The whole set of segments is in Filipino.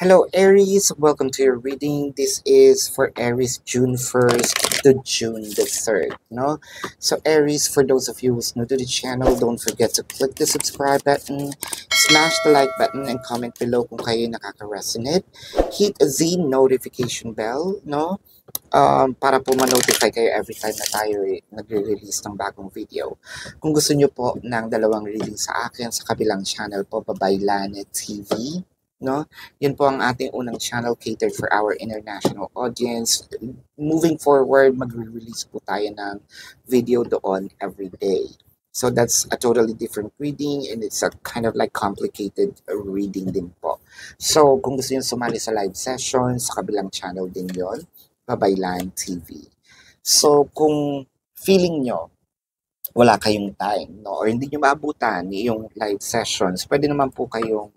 Hello Aries, welcome to your reading. This is for Aries June 1st to June the 3rd, no? So Aries, for those of you who's new to the channel, don't forget to click the subscribe button, smash the like button, and comment below kung kayo nakaka-resonate. Hit the notification bell, no? Para po ma-notify kayo every time na tayo nagre-release ng bagong video. Kung gusto nyo po ng dalawang reading sa akin sa kabilang channel po, Babaylan TV, no? Yun po ang ating unang channel catered for our international audience. Moving forward, magre-release po tayo ng video doon every day. So that's a totally different reading and it's a kind of like complicated reading din po. So kung gusto nyo sumali sa live sessions, sa kabilang channel din yon, Babaylan TV. So kung feeling nyo wala kayong time, no, or hindi nyo maabutan yung live sessions, pwede naman po kayong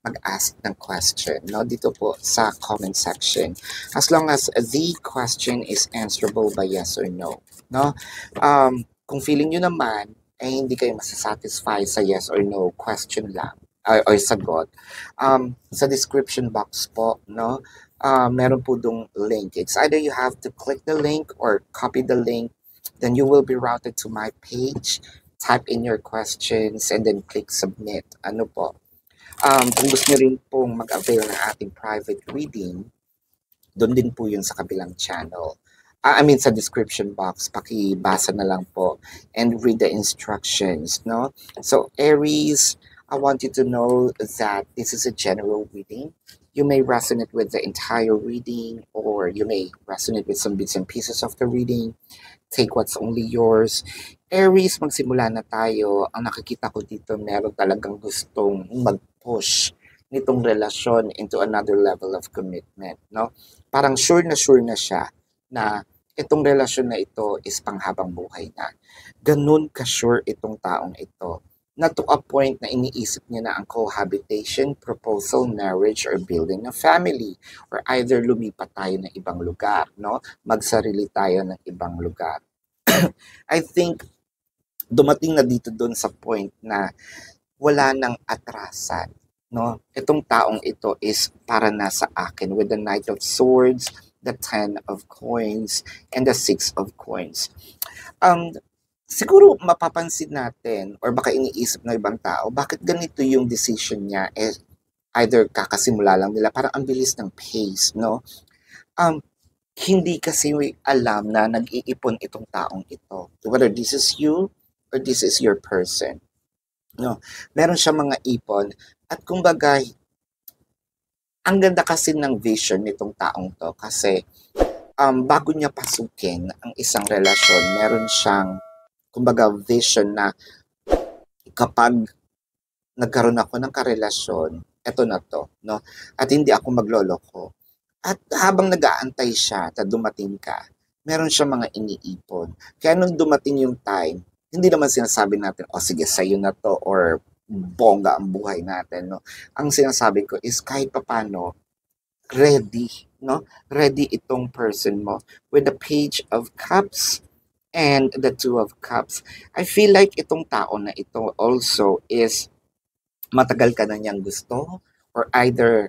mag-ask ng question, no, dito po sa comment section. As long as the question is answerable by yes or no, no. Kung feeling nyo naman ay hindi kayo masasatisfy sa yes or no question lang, or sagot, sa description box po, no, meron po dong link. It's either you have to click the link or copy the link, then you will be routed to my page, type in your questions, and then click submit. Ano po? Kung gusto nyo rin pong mag-avail ng ating private reading, doon din po yun sa kabilang channel. Sa description box, pakibasa na lang po and read the instructions, no? So, Aries, I want you to know that this is a general reading. You may resonate with the entire reading or you may resonate with some bits and pieces of the reading. Take what's only yours. Aries, magsimula na tayo. Ang nakikita ko dito, meron talagang gustong mag-push nitong relasyon into another level of commitment, no? Parang sure na siya na itong relasyon na ito is panghabang buhay na. Ganun ka-sure itong taong ito na to a point na iniisip niya na ang cohabitation, proposal, marriage, or building a family. Or either lumipat tayo ng ibang lugar, no? Magsarili tayo ng ibang lugar. I think dumating na dito doon sa point na wala nang atrasan, no? Itong taong ito is para na sa akin with the Knight of Swords, the 10 of Coins, and the 6 of Coins. Siguro mapapansin natin or baka iniisip ng ibang tao, bakit ganito yung decision niya? Either kakasimula lang nila, parang ang bilis ng pace, no? Hindi kasi alam na nag-iipon itong taong ito. Whether this is you or this is your person. No, meron siya mga ipon at kumbaga ang ganda kasi ng vision nitong taong to kasi bago niya pasukin ang isang relasyon, meron siyang kumbaga vision na kapag nagkaroon ako ng karelasyon, eto na to, no? At hindi ako magloloko. At habang nag-aantay siya at dumating ka, meron siya mga iniipon. Kaya nung dumating yung time, hindi naman sinasabi natin, oh sige, sa'yo na to, or bongga ang buhay natin, no? Ang sinasabi ko is kahit papano, ready, no? Ready itong person mo. With the Page of Cups and the Two of Cups. I feel like itong tao na ito also is matagal ka na niyang gusto or either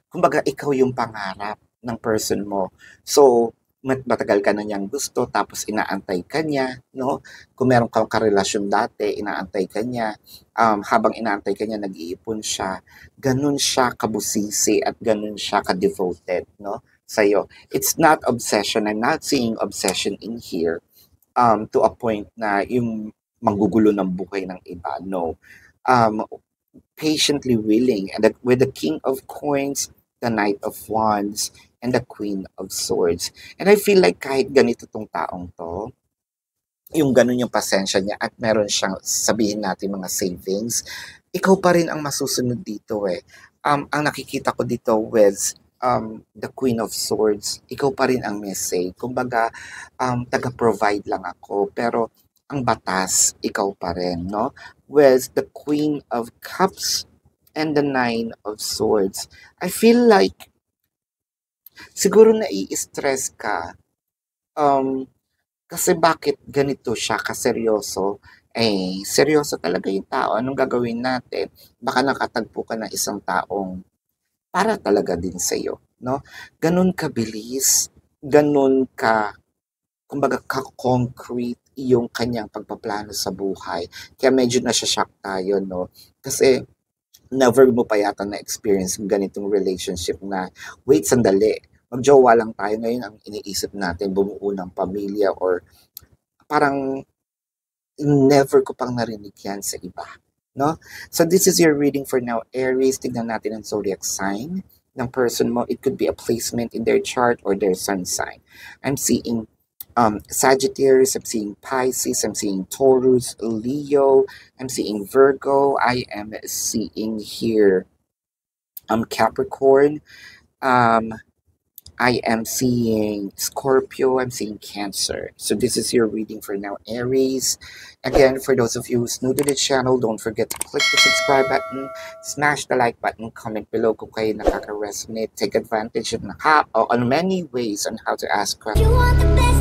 kumbaga ikaw yung pangarap ng person mo. So, matagal ka na niyang gusto, tapos inaantay ka niya, no? Kung meron kang karelasyon dati, inaantay ka niya. Habang inaantay ka niya, nag-iipon siya. Ganun siya kabusisi at ganun siya ka-devoted, no? Sa'yo. It's not obsession. I'm not seeing obsession in here to a point na yung manggugulo ng buhay ng iba. No. Patiently willing. And with the King of Coins, the Knight of Wands, and the Queen of Swords. And I feel like kahit ganito tong taong to, yung ganun yung pasensya niya at meron siyang sabihin natin mga savings, ikaw pa rin ang masusunod dito eh. Ang nakikita ko dito with the Queen of Swords, ikaw pa rin ang message. Kumbaga, taga-provide lang ako, pero ang batas, ikaw pa rin, no? With the Queen of Cups and the Nine of Swords, I feel like siguro nai-stress ka kasi bakit ganito siya kaseryoso? Seryoso talaga yung tao. Anong gagawin natin? Baka nakatagpo ka ng isang taong para talaga din sa'yo, no? Ganun kabilis, ganun ka, kumbaga ka-concrete yung kanyang pagpaplano sa buhay. Kaya medyo nasya-shock tayo, no? Kasi never mo pa yata na-experience yung ganitong relationship na, wait, sandali, magjowa lang tayo ngayon, ang iniisip natin bumuo ng pamilya, or parang never ko pang narinig yan sa iba, no? So this is your reading for now, Aries. Tignan natin ang zodiac sign ng person mo. It could be a placement in their chart or their sun sign. I'm seeing Sagittarius, I'm seeing Pisces, I'm seeing Taurus, Leo, I'm seeing Virgo, I am seeing here Capricorn, um, I am seeing Scorpio, I'm seeing Cancer. So this is your reading for now, Aries. Again, for those of you who's new to the channel, don't forget to click the subscribe button, smash the like button, comment below kung kayo nakaka-resonate, take advantage of on many ways on how to ask questions.